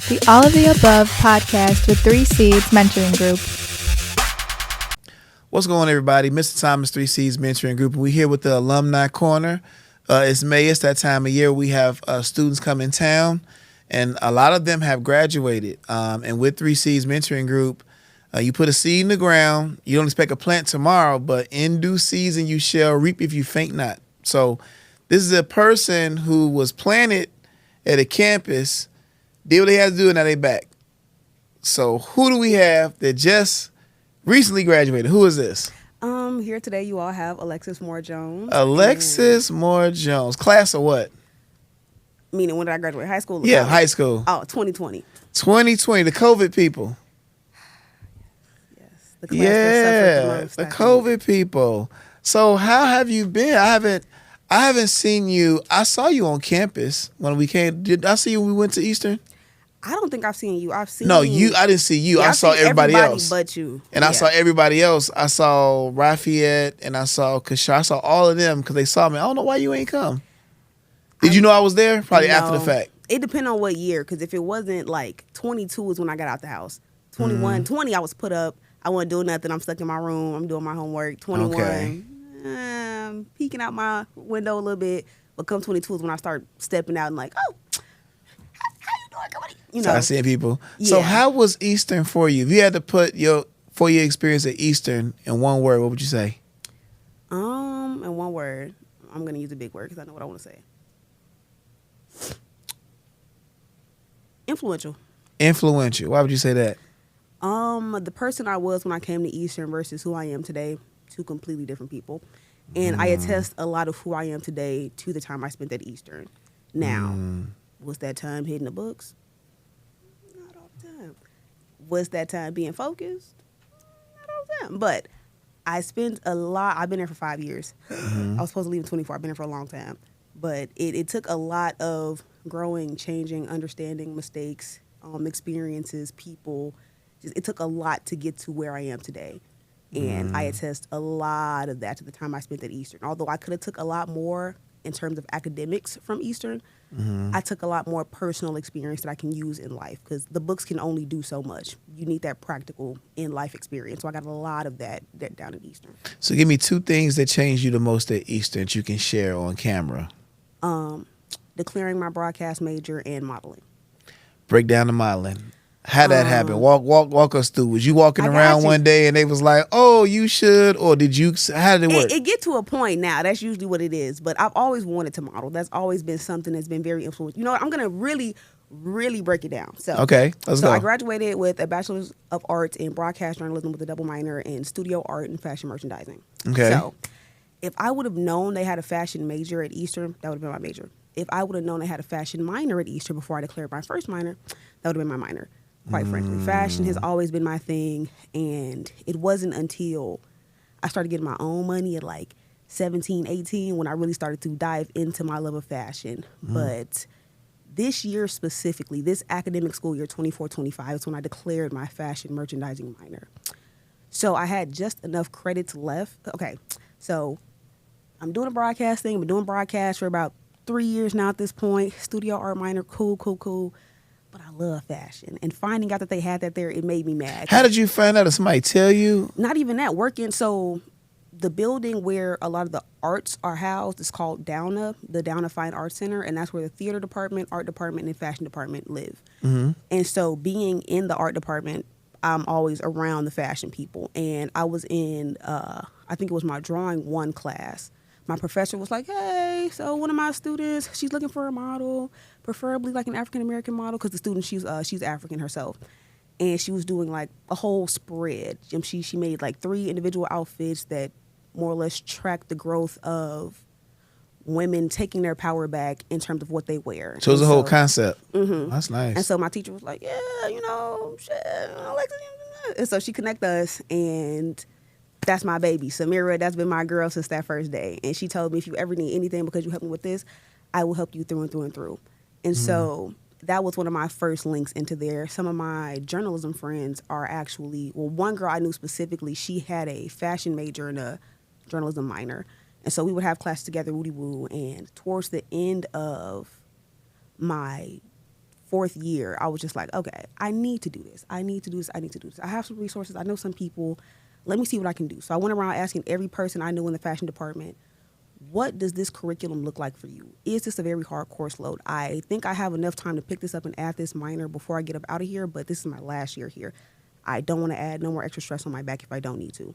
the All of the Above podcast with 3 Seeds Mentoring Group. What's going on, everybody? Mr. Thomas, 3 Seeds Mentoring Group. We're here with the Alumni Corner. It's May. It's that time of year. We have students come in town, and a lot of them have graduated. And with 3 Seeds Mentoring Group, you put a seed in the ground. You don't expect a plant tomorrow, but in due season you shall reap if you faint not. So this is a person who was planted at a campus, did what they had to do, and now they back. So who do we have that just recently graduated? Who is this? Here today you all have Alexis Moore Jones. Alexis Moore Jones. Class of what? Meaning when did I graduate? High school? Yeah, high school. Oh, 2020. 2020, the COVID people. Yes. The class that suffered the most, The COVID people. So how have you been? I haven't seen you. I saw you on campus when we came. Did I see you when we went to Eastern? I don't think I've seen you. I've seen you. I didn't see you. Yeah, I saw everybody else. but you. And I saw everybody else. I saw Lafayette and I saw Kashar. I saw all of them because they saw me. I don't know why you ain't come. Did you know I was there? Probably after the fact. It depends on what year, because if it wasn't like 22 was when I got out the house. 21, 20 I was put up. I wasn't doing nothing. I'm stuck in my room. I'm doing my homework. 21, peeking out my window a little bit. But come 22 is when I start stepping out and like, oh, how you doing? Come on. You know. So I see people. Yeah. So how was Eastern for you? If you had to put your 4-year experience at Eastern in one word, what would you say? In one word, I'm going to use a big word because I know what I want to say. Influential. Influential. Why would you say that? The person I was when I came to Eastern versus who I am today, 2 completely different people. And I attest a lot of who I am today to the time I spent at Eastern. Now, was that time hitting the books? Not all the time. Was that time being focused? Not all the time. But I spent a lot. I've been there for 5 years. I was supposed to leave in 24. I've been there for a long time. But it took a lot of growing, changing, understanding mistakes, experiences, people. It took a lot to get to where I am today. And I attest a lot of that to the time I spent at Eastern. Although I could have took a lot more in terms of academics from Eastern, I took a lot more personal experience that I can use in life, because the books can only do so much. You need that practical in-life experience. So I got a lot of that down at Eastern. So give me 2 things that changed you the most at Eastern that you can share on camera. Declaring my broadcast major and modeling. Break down the modeling. How'd that happen? Walk us through. Was you walking around one day and they was like, oh, you should, or did you, how did it work? It get to a point now. That's usually what it is. But I've always wanted to model. That's always been something that's been very influential. You know what? I'm going to really, really break it down. So, okay, let's go. I graduated with a Bachelor's of Arts in Broadcast Journalism with a double minor in Studio Art and Fashion Merchandising. Okay. So if I would have known they had a fashion major at Eastern, that would have been my major. If I would have known they had a fashion minor at Eastern before I declared my first minor, that would have been my minor. Quite frankly, fashion has always been my thing, and it wasn't until I started getting my own money at like 17, 18 when I really started to dive into my love of fashion. But this year specifically, this academic school year, 24-25, is when I declared my fashion merchandising minor. So I had just enough credits left. Okay, so I'm doing a broadcast thing. I've been doing broadcast for about 3 years now at this point. Studio art minor, cool. But I love fashion. And finding out that they had that there, it made me mad. How did you find out? Did somebody tell you? Not even that. Working, so the building where a lot of the arts are housed is called Downa, the Downa Fine Arts Center. And that's where the theater department, art department, and fashion department live. And so being in the art department, I'm always around the fashion people. And I was in, I think it was my drawing 1 class. My professor was like, hey, so one of my students, she's looking for a model, preferably like an African-American model, because the student, she's African herself. And she was doing like a whole spread. She made like 3 individual outfits that more or less track the growth of women taking their power back in terms of what they wear. So it was a whole concept. That's nice. And so my teacher was like, yeah, shit, Alexis. And so she connected us, and that's my baby. Samira, that's been my girl since that first day. And she told me, if you ever need anything because you helped me with this, I will help you through and through and through. And so that was one of my first links into there. Some of my journalism friends are actually, well, one girl I knew specifically, she had a fashion major and a journalism minor. And so we would have class together, woody woo. And towards the end of my fourth year, I was just like, okay, I need to do this. I need to do this. I need to do this. I have some resources. I know some people. Let me see what I can do. So I went around asking every person I knew in the fashion department, what does this curriculum look like for you? Is this a very hard course load? I think I have enough time to pick this up and add this minor before I get up out of here, but this is my last year here. I don't want to add no more extra stress on my back if I don't need to.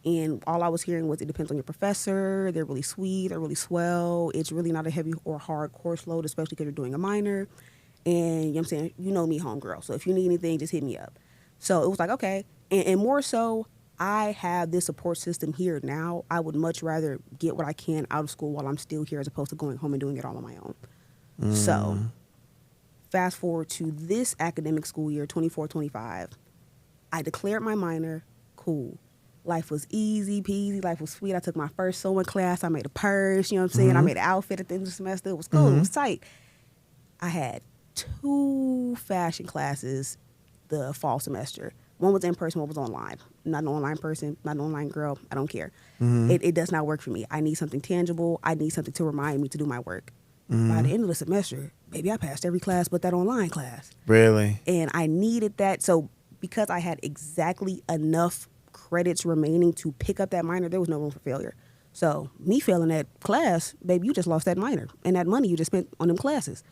And all I was hearing was, it depends on your professor. They're really sweet. They're really swell. It's really not a heavy or hard course load, especially because you're doing a minor. And you know what I'm saying? You know me, homegirl. So if you need anything, just hit me up. So it was like, okay. And more so, I have this support system here now. I would much rather get what I can out of school while I'm still here as opposed to going home and doing it all on my own. So fast forward to this academic school year, 24-25. I declared my minor. Cool. Life was easy peasy. Life was sweet. I took my first sewing class. I made a purse. You know what I'm saying? I made an outfit at the end of the semester. It was cool. It was tight. I had 2 fashion classes the fall semester. One was in person, one was online. I'm not an online person, not an online girl. I don't care. It does not work for me. I need something tangible. I need something to remind me to do my work. By the end of the semester, baby, I passed every class but that online class. Really? And I needed that. So because I had exactly enough credits remaining to pick up that minor, there was no room for failure. So me failing that class, baby, you just lost that minor and that money you just spent on them classes.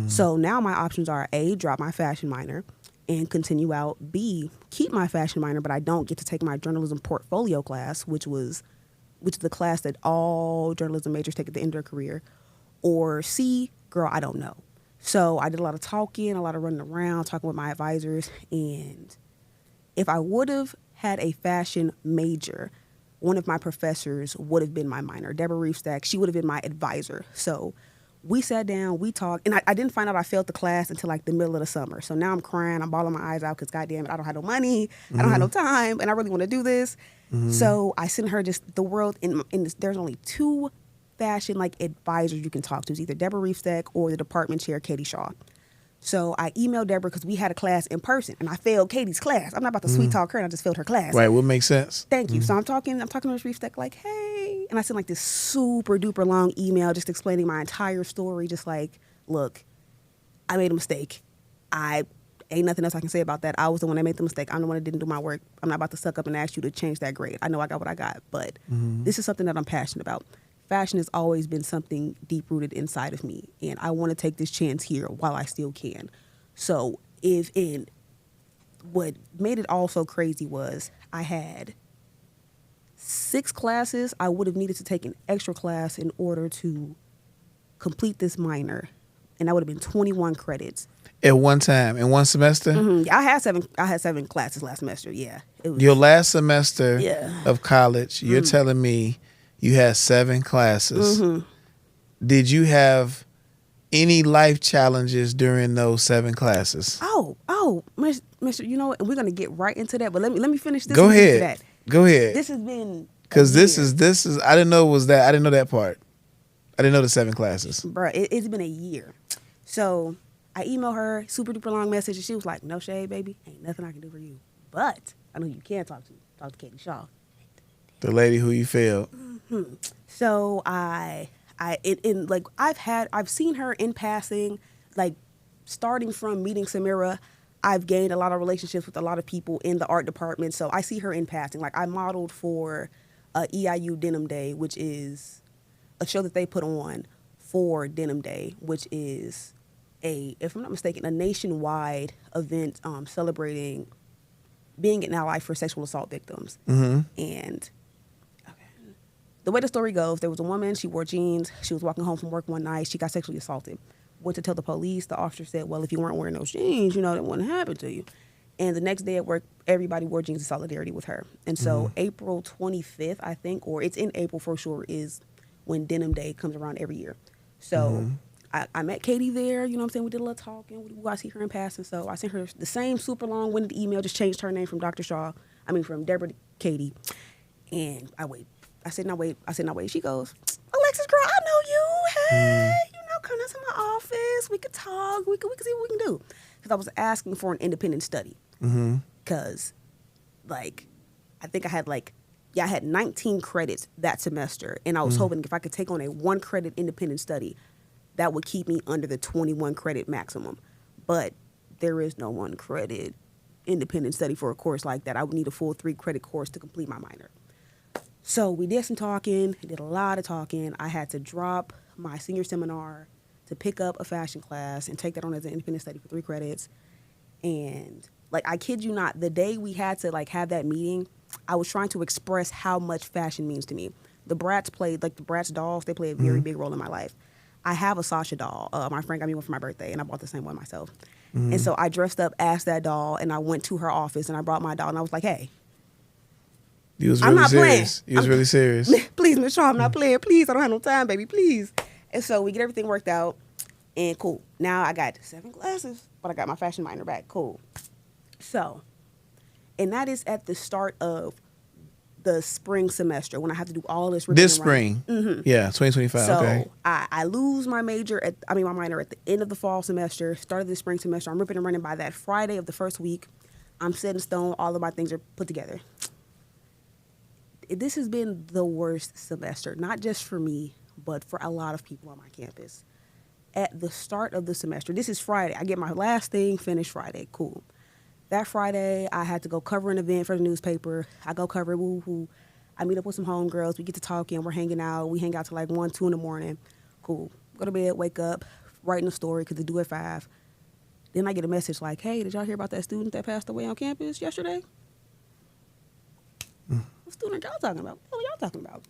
So now my options are A, drop my fashion minor and continue out. B, keep my fashion minor, but I don't get to take my journalism portfolio class, which is the class that all journalism majors take at the end of their career. Or C, girl, I don't know. So I did a lot of talking, a lot of running around, talking with my advisors. And if I would have had a fashion major, one of my professors would have been my minor. Deborah Reefstack, she would have been my advisor. So we sat down, we talked, and I didn't find out I failed the class until like the middle of the summer. So now I'm crying, I'm bawling my eyes out because goddamn it, I don't have no money, I don't have no time, and I really want to do this. So I sent her just the world, there's only 2 fashion like advisors you can talk to. It's either Deborah Reefstack or the department chair, Katie Shaw. So I emailed Deborah because we had a class in person, and I failed Katie's class. I'm not about to sweet talk her, and I just failed her class. Right, would make sense. Thank you. So I'm talking to Ms. Reefstack like, hey, and I sent like this super duper long email just explaining my entire story, just like, look, I made a mistake. Ain't nothing else I can say about that. I was the one that made the mistake. I'm the one that didn't do my work. I'm not about to suck up and ask you to change that grade. I know I got what I got, but this is something that I'm passionate about. Fashion has always been something deep-rooted inside of me, and I want to take this chance here while I still can. So what made it all so crazy was I had 6 classes. I would have needed to take an extra class in order to complete this minor, and that would have been 21 credits. At one time, in one semester? I had 7 classes last semester, yeah. It was, Your last semester Yeah. of college, you're telling me you had 7 classes. Did you have any life challenges during those 7 classes? Oh, Mr. You know what? We're gonna get right into that, but let me finish this. Go and get to ahead. that. Go ahead. This has been Because this is I didn't know it was that. I didn't know that part. I didn't know the 7 classes. Bruh, it's been a year. So I emailed her, super duper long message, and she was like, no shade, baby. Ain't nothing I can do for you. But I know who you can talk to. Talk to Katie Shaw. The lady who you failed. So I've seen her in passing, like starting from meeting Samira. I've gained a lot of relationships with a lot of people in the art department. So I see her in passing. Like I modeled for EIU Denim Day, which is a show that they put on for Denim Day, which is if I'm not mistaken, a nationwide event celebrating being an ally for sexual assault victims. And the way the story goes, there was a woman, she wore jeans, she was walking home from work one night, she got sexually assaulted. Went to tell the police, the officer said, well, if you weren't wearing those jeans, that wouldn't happen to you. And the next day at work, everybody wore jeans in solidarity with her. And so April 25th, I think, or it's in April for sure, is when Denim Day comes around every year. So I met Katie there, you know what I'm saying? We did a little talking. I see her in passing. So I sent her the same super long-winded email, just changed her name from from Deborah to Katie. And I said, now wait. She goes, Alexis, girl, I know you. Hey, come down to my office. We could talk. We could see what we can do. Because I was asking for an independent study. Because, I think I had 19 credits that semester. And I was hoping if I could take on a 1 credit independent study, that would keep me under the 21 credit maximum. but there is no 1 credit independent study for a course like that. I would need a full 3 credit course to complete my minor. So we did some talking, did a lot of talking. I had to drop my senior seminar to pick up a fashion class and take that on as an independent study for 3 credits. And like, I kid you not, the day we had to like have that meeting, I was trying to express how much fashion means to me. The Bratz played, like the Bratz dolls, they play a very big role in my life. I have a Sasha doll. My friend got me one for my birthday, and I bought the same one myself. And so I dressed up as that doll, and I went to her office, and I brought my doll, and I was like, hey. You was really serious. You was really serious. Please, Miss Shaw, I'm not playing. Please, I don't have no time, baby, please. And so we get everything worked out, and cool. Now I got 7 classes, but I got my fashion minor back. Cool. So, and that is at the start of the spring semester when I have to do all this. This spring? Yeah, 2025, so okay. I lose my my minor at the end of the fall semester, start of the spring semester. I'm ripping and running by that Friday of the first week. I'm set in stone. All of my things are put together. This has been the worst semester, not just for me, but for a lot of people on my campus. At the start of the semester, this is Friday. I get my last thing finished Friday. Cool. That Friday, I had to go cover an event for the newspaper. I go cover it, woo-hoo. I meet up with some homegirls. We get to talking. We're hanging out. We hang out till like 1, 2 in the morning. Cool. Go to bed, wake up, writing a story because they do at 5. Then I get a message like, hey, did y'all hear about that student that passed away on campus yesterday? What student y'all talking about? What are y'all talking about?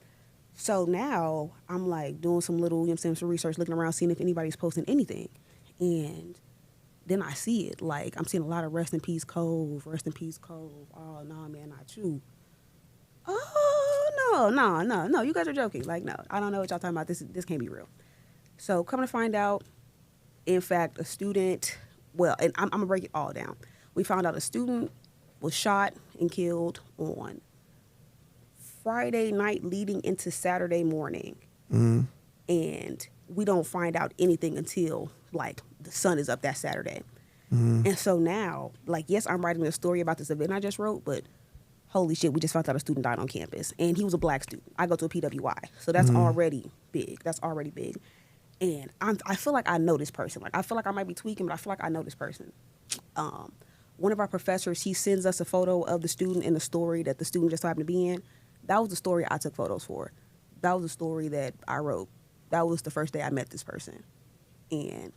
So now I'm like doing some little, you know what I'm saying, some research, looking around, seeing if anybody's posting anything. And then I see it. Like, I'm seeing a lot of rest in peace Cove, rest in peace Cove. Oh, no, man, not you. Oh, no. You guys are joking. Like, no, I don't know what y'all talking about. This can't be real. So come to find out, in fact, a student, well, and I'm going to break it all down. We found out a student was shot and killed on Friday night leading into Saturday morning. And we don't find out anything until, like, the sun is up that Saturday. And so now, like, yes, I'm writing a story about this event I just wrote, but holy shit, we just found out a student died on campus. And he was a black student. I go to a PWI. So that's already big. That's already big. And I feel like I know this person. Like, I feel like I might be tweaking, but I feel like I know this person. One of our professors, he sends us a photo of the student in the story that the student just happened to be in. That was the story I took photos for. That was the story that I wrote. That was the first day I met this person. And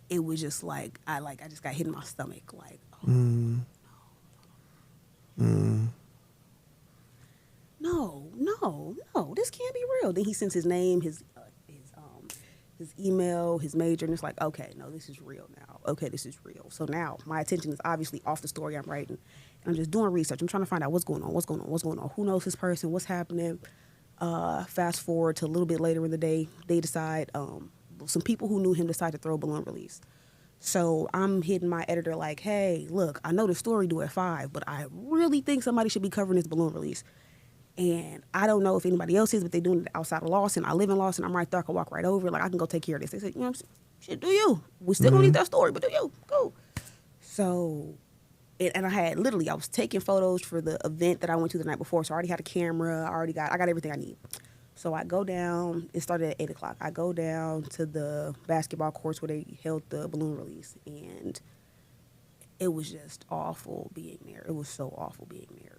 it was just like, I just got hit in my stomach. Like, oh, no, this can't be real. Then he sends his name, his email, his major, and it's like, okay, no, this is real now. Okay, this is real. So now my attention is obviously off the story I'm writing. And I'm just doing research. I'm trying to find out what's going on. Who knows this person? What's happening? Fast forward to a little bit later in the day, they decide, some people who knew him decide to throw a balloon release. So I'm hitting my editor like, hey, look, I know the story due at 5, but I really think somebody should be covering this balloon release. And I don't know if anybody else is, but they're doing it outside of Lawson. I live in Lawson. I'm right there. I can walk right over. Like, I can go take care of this. They said, you know, shit, do you? We still don't need that story, but do you? Go. So, and I was taking photos for the event that I went to the night before. So I already had a camera. I got everything I need. So I go down. It started at 8 o'clock. I go down to the basketball courts where they held the balloon release. And it was just awful being there. It was so awful being there.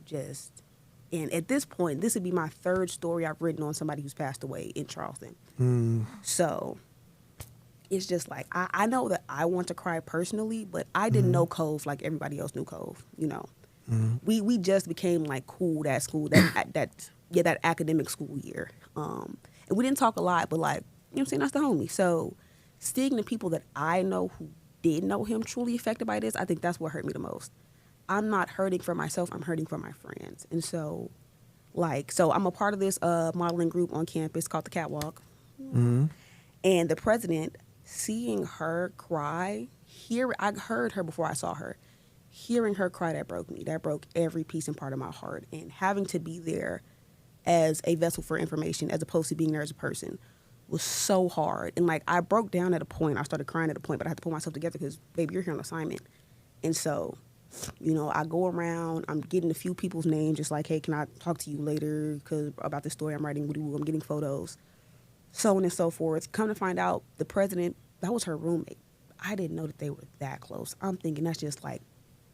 And at this point, this would be my 3rd story I've written on somebody who's passed away in Charleston. So it's just like, I know that I want to cry personally, but I didn't know Cove like everybody else knew Cove, you know. We just became like cool that school, that academic school year. And we didn't talk a lot, but like, you know what I'm saying, that's the homie. So seeing the people that I know who did know him truly affected by this, I think that's what hurt me the most. I'm not hurting for myself, I'm hurting for my friends. And so, so I'm a part of this modeling group on campus called The Catwalk. And the president, seeing her cry, I heard her before I saw her. Hearing her cry, that broke me. That broke every piece and part of my heart. And having to be there as a vessel for information as opposed to being there as a person was so hard. And like, I broke down at a point. I started crying at a point, but I had to pull myself together because, baby, you're here on assignment. And so, you know, I go around, I'm getting a few people's names, just like, hey, can I talk to you later about the story I'm writing? I'm getting photos, so on and so forth. Come to find out, the president, that was her roommate. I didn't know that they were that close. I'm thinking that's just like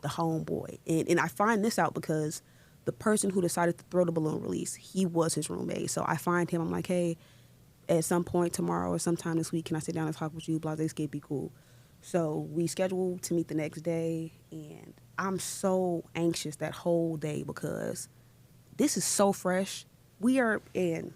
the homeboy. And I find this out because the person who decided to throw the balloon release, he was his roommate. So I find him, I'm like, hey, at some point tomorrow or sometime this week, can I sit down and talk with you? Blase Skate, be cool. So we scheduled to meet the next day, and I'm so anxious that whole day because this is so fresh. We are in,